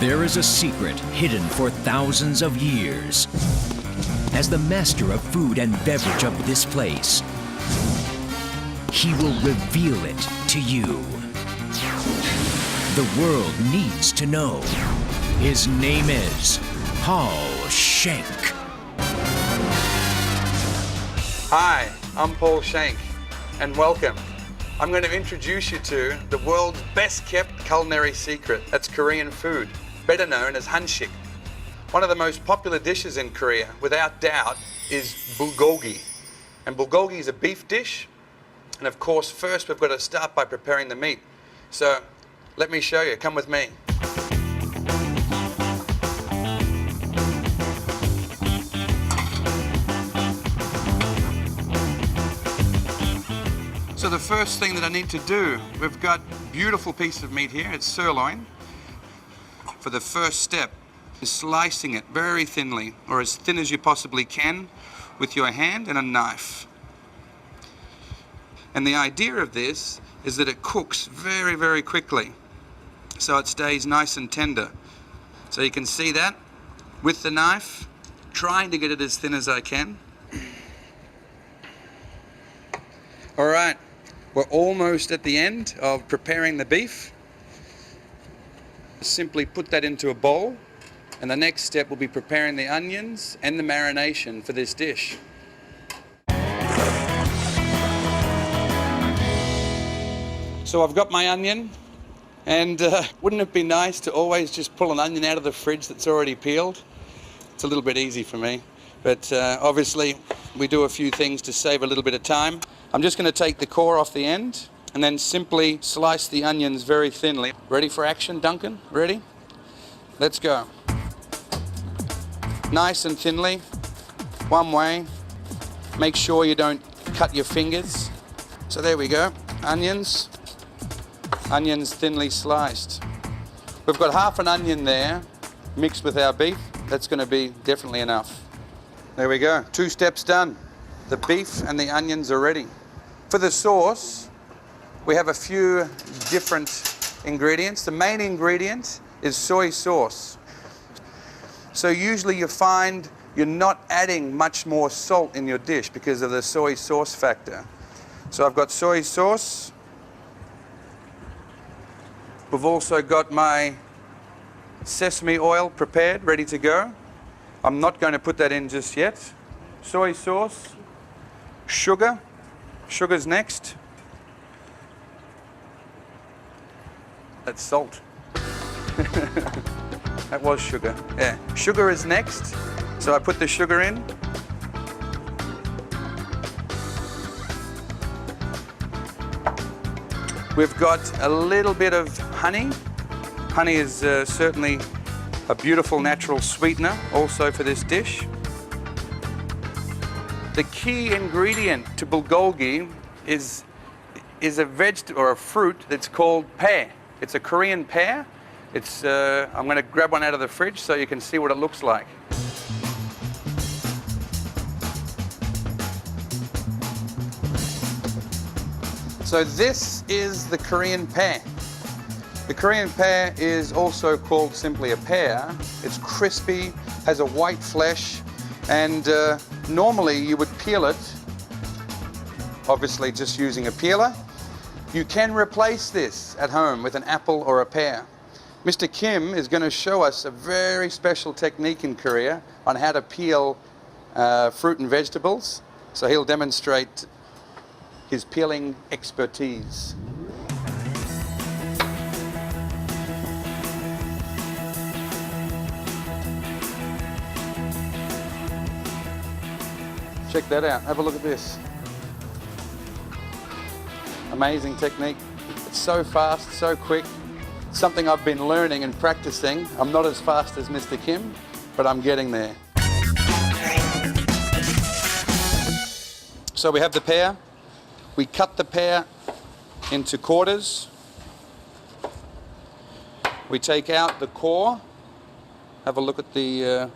There is a secret hidden for thousands of years. As the master of food and beverage of this place, he will reveal it to you. The world needs to know. His name is Schenk. Hi, I'm Schenk, and welcome. I'm going to introduce you to the world's best kept culinary secret. That's Korean food, better known as hanshik. One of the most popular dishes in Korea, without doubt, is bulgogi. And bulgogi is a beef dish. And of course, first we've got to start by preparing the meat. So let me show you. Come with me. So the first thing that I need to do, we've got a beautiful piece of meat here. It's sirloin. For the first step, is slicing it very thinly, or as thin as you possibly can, with your hand and a knife. And the idea of this is that it cooks very, very quickly, so it stays nice and tender. So you can see that with the knife, trying to get it as thin as I can. All right, we're almost at the end of preparing the beef. Simply put that into a bowl, and the next step will be preparing the onions and the marination for this dish. So I've got my onion, and wouldn't it be nice to always just pull an onion out of the fridge that's already peeled? It's a little bit easy for me, but obviously we do a few things to save a little bit of time. I'm just going to take the core off the end and then simply slice the onions very thinly. Ready for action, Duncan? Ready? Let's go. Nice and thinly, one way. Make sure you don't cut your fingers. So there we go, onions thinly sliced. We've got half an onion there, mixed with our beef. That's going to be definitely enough. There we go, 2 steps done. The beef and the onions are ready. For the sauce, we have a few different ingredients. The main ingredient is soy sauce. So usually you find you're not adding much more salt in your dish because of the soy sauce factor. So I've got soy sauce. We've also got my sesame oil prepared, ready to go. I'm not going to put that in just yet. Soy sauce, sugar. Sugar's next. That's salt. That was sugar. Yeah. Sugar is next. So I put the sugar in. We've got a little bit of honey. Honey is certainly a beautiful natural sweetener also for this dish. The key ingredient to bulgogi is a vegetable or a fruit that's called pear. It's a Korean pear. It's, I'm going to grab one out of the fridge so you can see what it looks like. So this is the Korean pear. The Korean pear is also called simply a pear. It's crispy, has a white flesh, and normally you would peel it, obviously just using a peeler. You can replace this at home with an apple or a pear. Mr. Kim is going to show us a very special technique in Korea on how to peel fruit and vegetables. So he'll demonstrate his peeling expertise. Check that out. Have a look at this. Amazing technique. It's so fast, so quick. Something I've been learning and practicing. I'm not as fast as Mr. Kim, but I'm getting there. So we have the pear. We cut the pear into quarters. We take out the core. Have a look at the,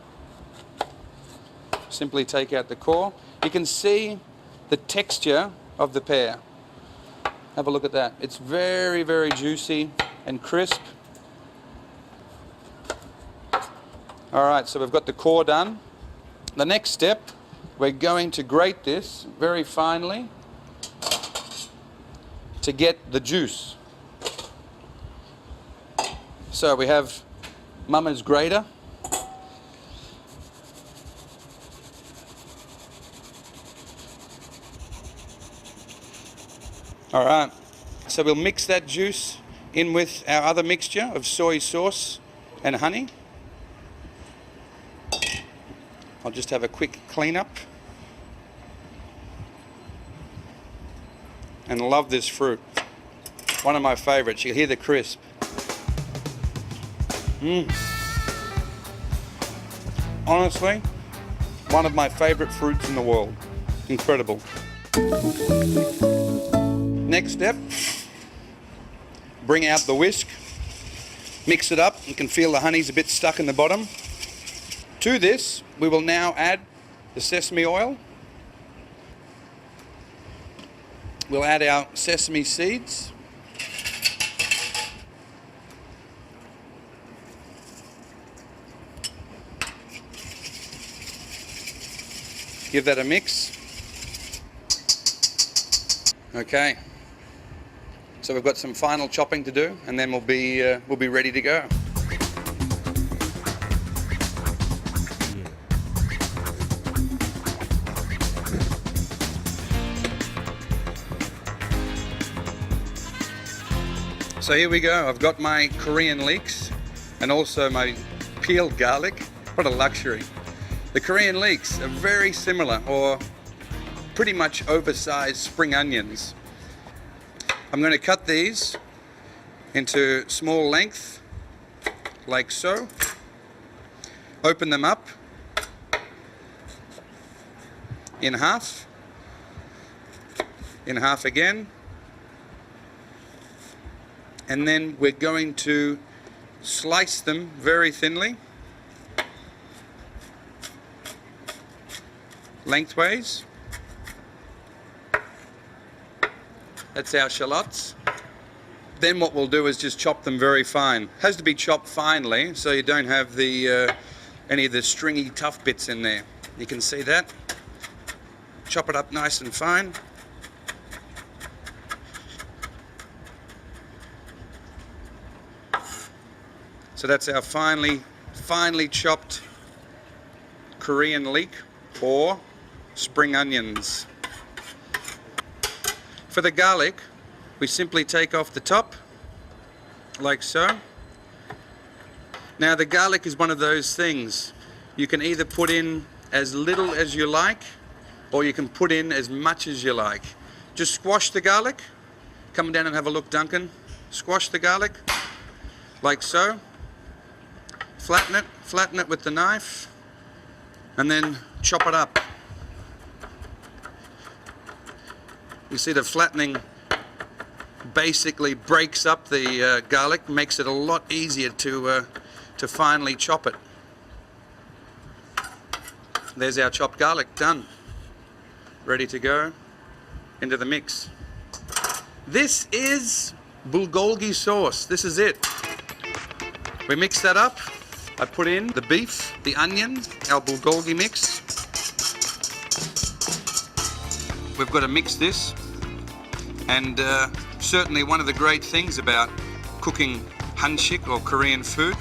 simply take out the core. You can see the texture of the pear. Have a look at that. It's very, very juicy and crisp. All right, so we've got the core done. The next step, we're going to grate this very finely to get the juice. So we have Mama's grater. All right, so we'll mix that juice in with our other mixture of soy sauce and honey. I'll just have a quick cleanup. And love this fruit. One of my favorites. You hear the crisp. Honestly, one of my favorite fruits in the world. Incredible. Next step, bring out the whisk, mix it up. You can feel the honey's a bit stuck in the bottom. To this, we will now add the sesame oil. We'll add our sesame seeds. Give that a mix. Okay. So we've got some final chopping to do, and then we'll be ready to go. So here we go. I've got my Korean leeks and also my peeled garlic. What a luxury. The Korean leeks are very similar, or pretty much oversized spring onions. I'm going to cut these into small length, like so. Open them up in half again. And then we're going to slice them very thinly, lengthways. That's our shallots. Then what we'll do is just chop them very fine. Has to be chopped finely so you don't have the any of the stringy tough bits in there. You can see that. Chop it up nice and fine. So that's our finely chopped Korean leek or spring onions. For the garlic, we simply take off the top, like so. Now the garlic is one of those things. You can either put in as little as you like, or you can put in as much as you like. Just squash the garlic. Come down and have a look, Duncan. Squash the garlic, like so. Flatten it with the knife, and then chop it up. You see the flattening basically breaks up the garlic, makes it a lot easier to finely chop it. There's our chopped garlic done, ready to go into the mix. This is bulgogi sauce. This is it. We mix that up. I put in the beef, the onions, our bulgogi mix. We've got to mix this, and certainly one of the great things about cooking hanshik or Korean food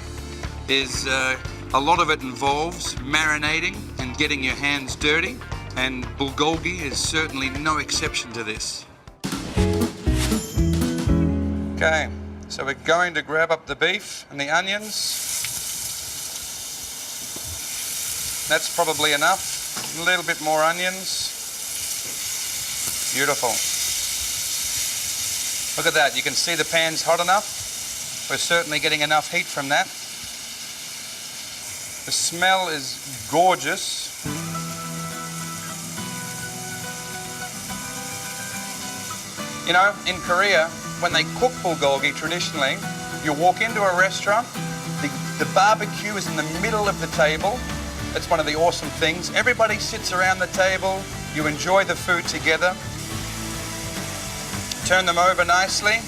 is a lot of it involves marinating and getting your hands dirty, and bulgogi is certainly no exception to this. Okay, so we're going to grab up the beef and the onions. That's probably enough. A little bit more onions. Beautiful. Look at that. You can see the pan's hot enough. We're certainly getting enough heat from that. The smell is gorgeous. You know, in Korea, when they cook bulgogi traditionally, you walk into a restaurant, the barbecue is in the middle of the table. That's one of the awesome things. Everybody sits around the table, you enjoy the food together. Turn them over nicely.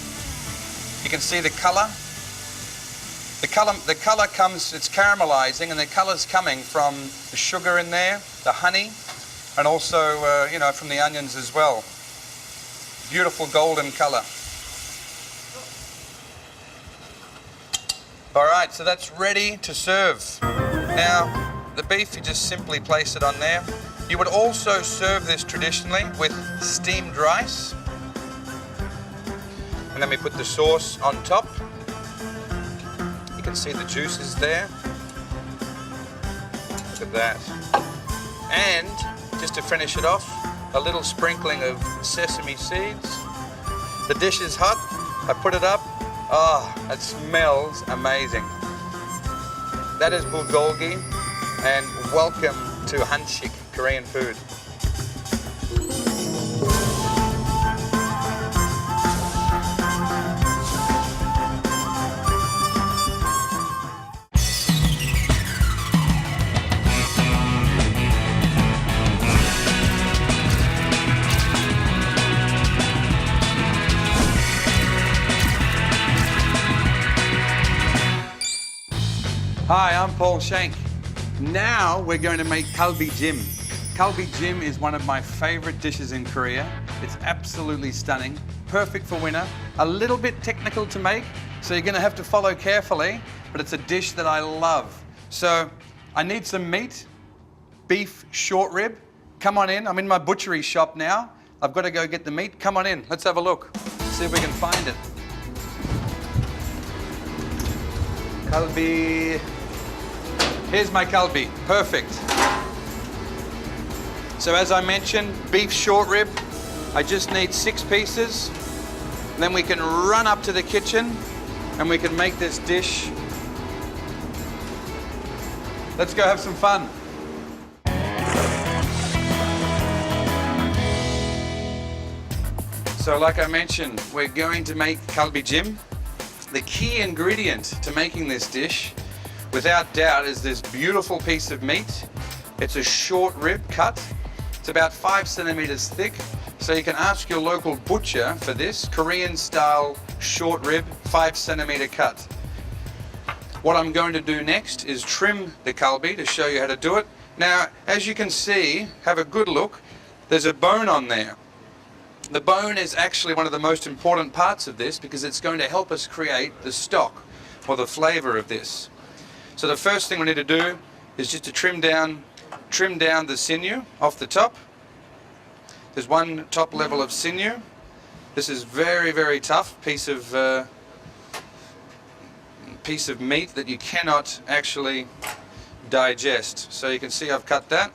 You can see the color. The color comes, it's caramelizing, and the color's coming from the sugar in there, the honey, and also, you know, from the onions as well. Beautiful golden color. All right, so that's ready to serve. Now, the beef, you just simply place it on there. You would also serve this traditionally with steamed rice. And then we put the sauce on top. You can see the juices there. Look at that. And just to finish it off, a little sprinkling of sesame seeds. The dish is hot. I put it up. Oh, it smells amazing. That is bulgogi, and welcome to Hanshik, Korean food. Hi, I'm Paul Schenk. Now we're going to make kalbi jim. Kalbi jim is one of my favorite dishes in Korea. It's absolutely stunning, perfect for winter, a little bit technical to make, so you're going to have to follow carefully, but it's a dish that I love. So I need some meat, beef short rib. Come on in, I'm in my butchery shop now. I've got to go get the meat. Come on in, let's have a look, see if we can find it. Kalbi. Here's my kalbi, perfect. So as I mentioned, beef short rib. I just need 6 pieces. Then we can run up to the kitchen and we can make this dish. Let's go have some fun. So like I mentioned, we're going to make kalbi jim. The key ingredient to making this dish, without doubt, is this beautiful piece of meat. It's a short rib cut. It's about 5 centimeters thick. So you can ask your local butcher for this Korean style short rib, 5 centimeter cut. What I'm going to do next is trim the kalbi to show you how to do it. Now, as you can see, have a good look. There's a bone on there. The bone is actually one of the most important parts of this because it's going to help us create the stock or the flavor of this. So the first thing we need to do is just to trim down the sinew off the top. There's one top level of sinew. This is very, very tough piece of meat that you cannot actually digest. So you can see I've cut that.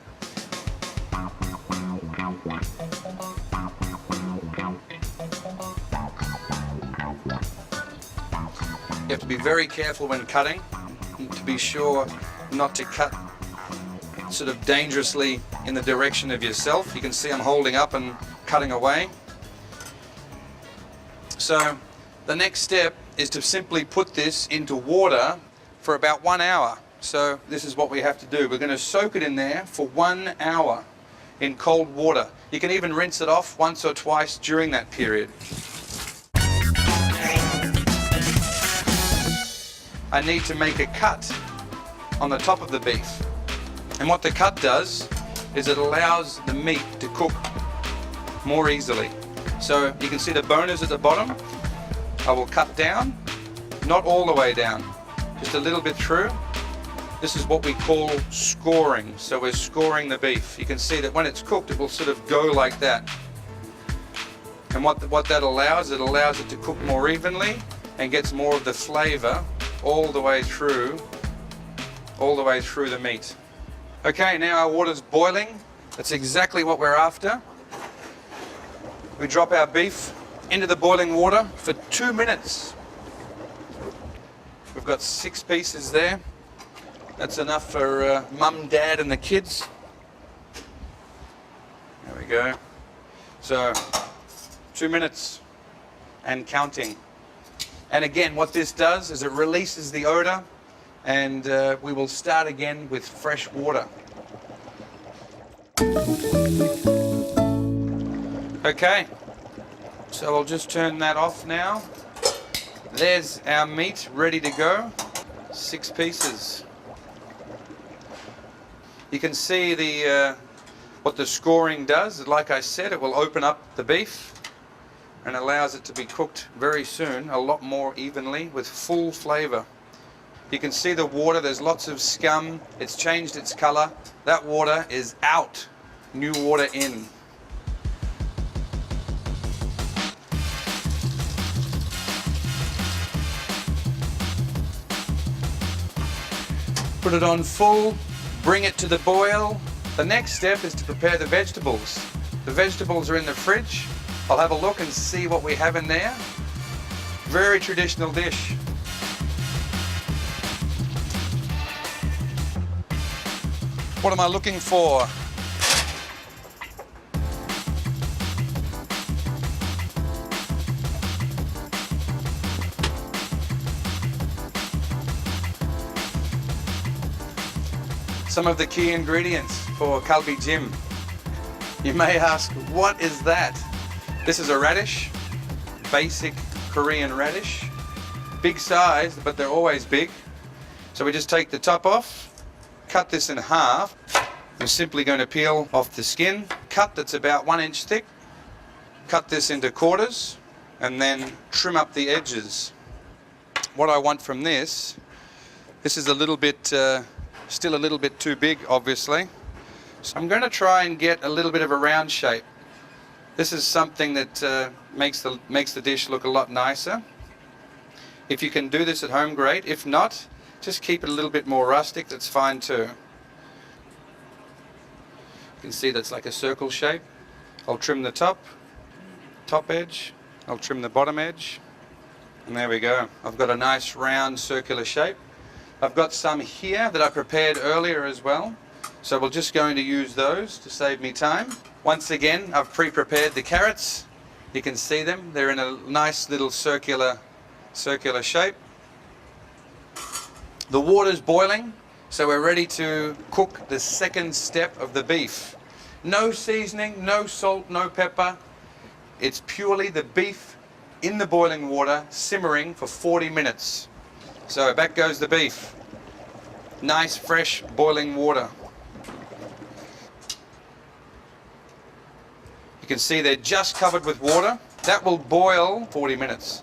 You have to be very careful when cutting, to be sure not to cut sort of dangerously in the direction of yourself. You can see I'm holding up and cutting away. So the next step is to simply put this into water for about 1 hour. So this is what we have to do. We're going to soak it in there for 1 hour in cold water. You can even rinse it off once or twice during that period. I need to make a cut on the top of the beef. And what the cut does is it allows the meat to cook more easily. So you can see the bone is at the bottom. I will cut down, not all the way down, just a little bit through. This is what we call scoring. So we're scoring the beef. You can see that when it's cooked, it will sort of go like that. And what that allows, it allows it to cook more evenly and gets more of the flavor all the way through the meat. Okay, now our water's boiling. That's exactly what we're after. We drop our beef into the boiling water for 2 minutes. We've got 6 pieces there. That's enough for mum, dad and the kids. There we go. So 2 minutes and counting. And again, what this does is it releases the odor, and we will start again with fresh water. Okay, so I'll just turn that off now. There's our meat ready to go. 6 pieces. You can see the what the scoring does. Like I said, it will open up the beef and allows it to be cooked very soon, a lot more evenly with full flavour. You can see the water, there's lots of scum, it's changed its colour. That water is out, new water in. Put it on full, bring it to the boil. The next step is to prepare the vegetables. The vegetables are in the fridge. I'll have a look and see what we have in there. Very traditional dish. What am I looking for? Some of the key ingredients for kalbi jim. You may ask, what is that? This is a radish, basic Korean radish. Big size, but they're always big. So we just take the top off, cut this in half. We're simply going to peel off the skin. Cut that's about 1 inch thick. Cut this into quarters and then trim up the edges. What I want from this is a little bit, still a little bit too big, obviously. So I'm going to try and get a little bit of a round shape. This is something that makes the dish look a lot nicer. If you can do this at home, great. If not, just keep it a little bit more rustic, that's fine too. You can see that's like a circle shape. I'll trim the top edge, I'll trim the bottom edge, and there we go. I've got a nice round circular shape. I've got some here that I prepared earlier as well, so we're just going to use those to save me time. Once again, I've pre-prepared the carrots. You can see them, they're in a nice little circular shape. The water's boiling, so we're ready to cook the second step of the beef. No seasoning, no salt, no pepper. It's purely the beef in the boiling water, simmering for 40 minutes. So back goes the beef. Nice, fresh, boiling water. You can see they're just covered with water. That will boil 40 minutes.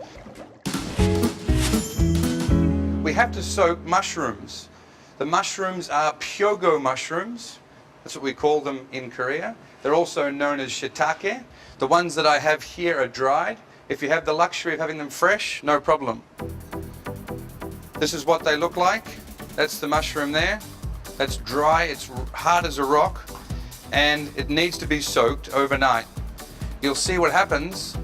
We have to soak mushrooms. The mushrooms are pyogo mushrooms. That's what we call them in Korea. They're also known as shiitake. The ones that I have here are dried. If you have the luxury of having them fresh, no problem. This is what they look like. That's the mushroom there. That's dry, it's hard as a rock, and it needs to be soaked overnight. You'll see what happens.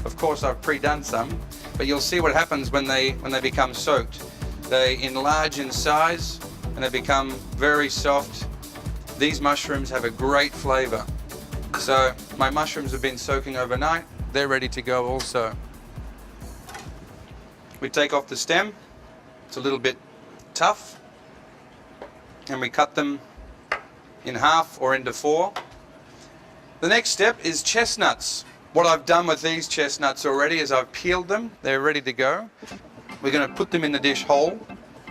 Of course, I've pre-done some, but you'll see what happens when they become soaked. They enlarge in size and they become very soft. These mushrooms have a great flavor. So my mushrooms have been soaking overnight. They're ready to go also. We take off the stem. It's a little bit tough. And we cut them in half or into 4. The next step is chestnuts. What I've done with these chestnuts already is I've peeled them. They're ready to go. We're going to put them in the dish whole.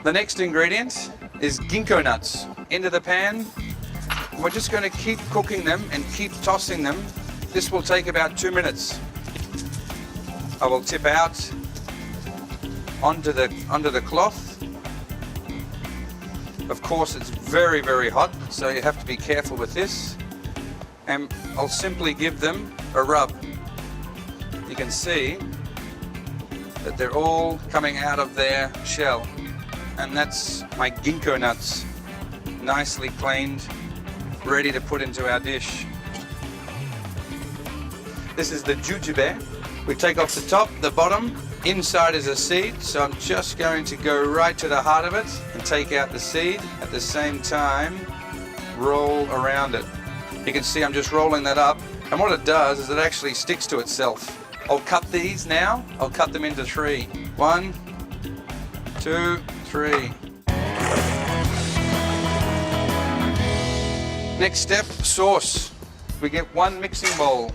The next ingredient is ginkgo nuts. Into the pan. We're just going to keep cooking them and keep tossing them. This will take about 2 minutes. I will tip out onto the cloth. Of course, it's very, very hot, so you have to be careful with this. And I'll simply give them a rub. You can see that they're all coming out of their shell. And that's my ginkgo nuts, nicely cleaned, ready to put into our dish. This is the jujube. We take off the top, the bottom. Inside is a seed, so I'm just going to go right to the heart of it and take out the seed. At the same time, roll around it. You can see I'm just rolling that up, and what it does is it actually sticks to itself. I'll cut these now. I'll cut them into 3. 1, 2, 3. Next step, sauce. We get 1 mixing bowl.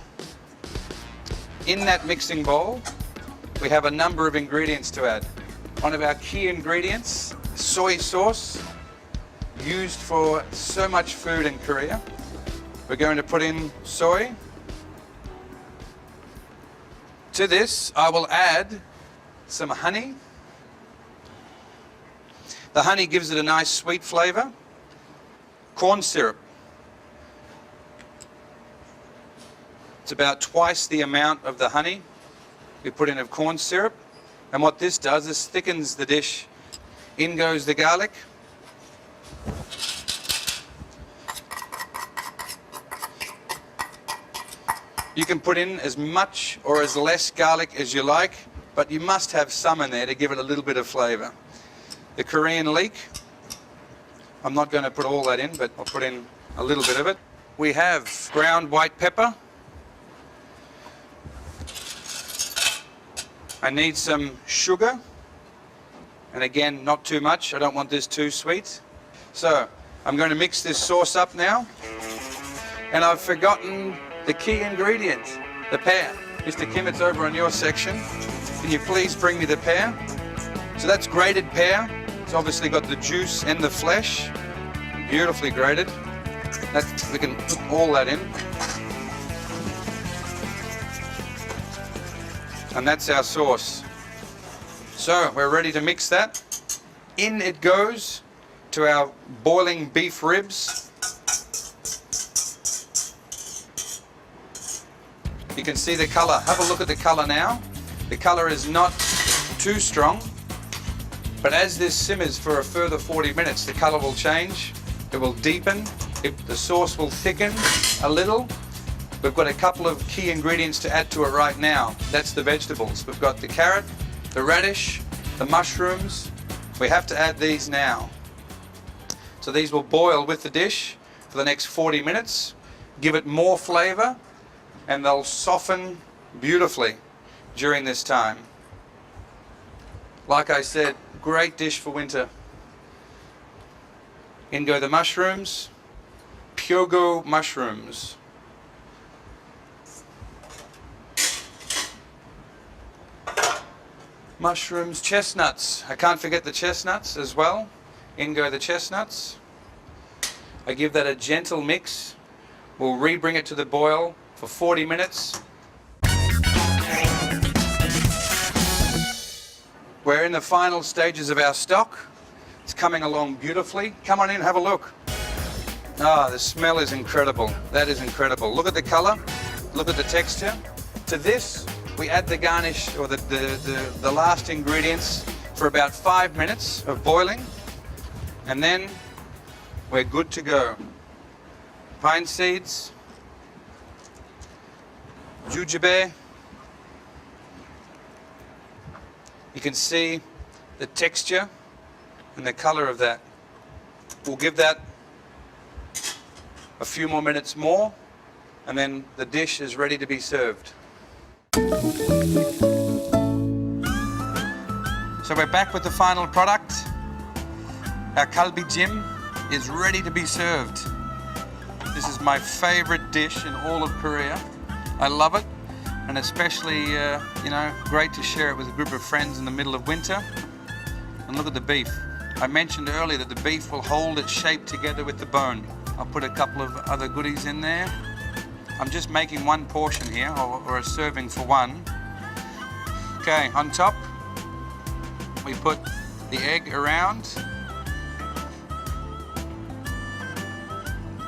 In that mixing bowl, we have a number of ingredients to add. One of our key ingredients soy sauce used for so much food in Korea. We're going to put in soy. To this, I will add some honey. The honey gives it a nice sweet flavor. Corn syrup. It's about twice the amount of the honey we put in of corn syrup. And what this does is thickens the dish. In goes the garlic. You can put in as much or as less garlic as you like, but you must have some in there to give it a little bit of flavor. The Korean leek, I'm not going to put all that in, but I'll put in a little bit of it. We have ground white pepper. I need some sugar, and again, not too much. I don't want this too sweet. So I'm going to mix this sauce up now, and I've forgotten the key ingredient, the pear. Mr. Kim, it's over on your section. Can you please bring me the pear? So that's grated pear. It's obviously got the juice and the flesh, beautifully grated. We can put all that in. And that's our sauce. So we're ready to mix that. In it goes to our boiling beef ribs. You can see the color. Have a look at the color now. The color is not too strong, but as this simmers for a further 40 minutes, the color will change. It will deepen. The sauce will thicken a little. We've got a couple of key ingredients to add to it right now. That's the vegetables. We've got the carrot, the radish, the mushrooms. We have to add these now. So these will boil with the dish for the next 40 minutes, give it more flavor, and they'll soften beautifully during this time. Like I said, great dish for winter. In go the mushrooms, pyogo mushrooms. Mushrooms, chestnuts. I can't forget the chestnuts as well. In go the chestnuts. I give that a gentle mix. We'll re-bring it to the boil for 40 minutes. We're in the final stages of our stock. It's coming along beautifully. Come on in, have a look. Ah, the smell is incredible. That is incredible. Look at the color. Look at the texture. To this, we add the garnish or the last ingredients for about 5 minutes of boiling, and then we're good to go. Pine seeds, jujube. You can see the texture and the color of that. We'll give that a few more minutes more, and then the dish is ready to be served. So we're back with the final product. Our kalbi jim is ready to be served. This is my favorite dish in all of Korea. I love it, and especially, great to share it with a group of friends in the middle of winter. And look at the beef. I mentioned earlier that the beef will hold its shape together with the bone. I'll put a couple of other goodies in there. I'm just making one portion here, or a serving for one. Okay, on top, we put the egg around,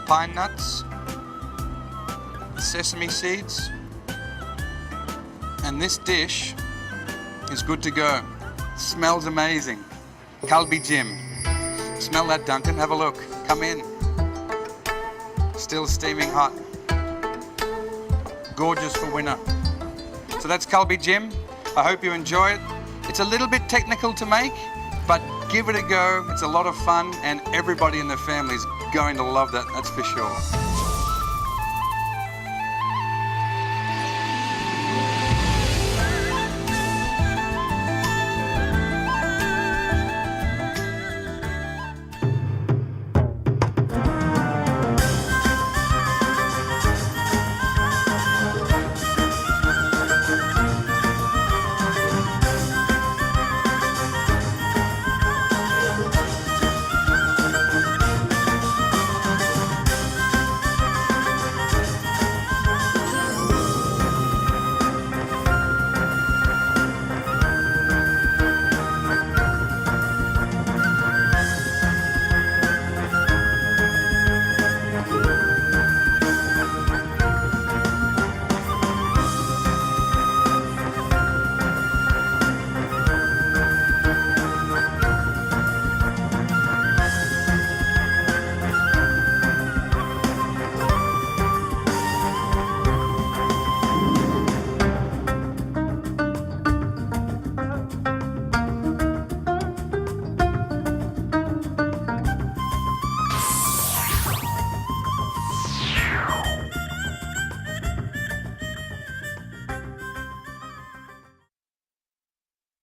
pine nuts, sesame seeds, and this dish is good to go. Smells amazing. Kalbi jim. Smell that, Duncan. Have a look. Come in. Still steaming hot. Gorgeous for winter. So that's kalbi jim. I hope you enjoy it. It's a little bit technical to make, but give it a go. It's a lot of fun, and everybody in the family is going to love that, that's for sure.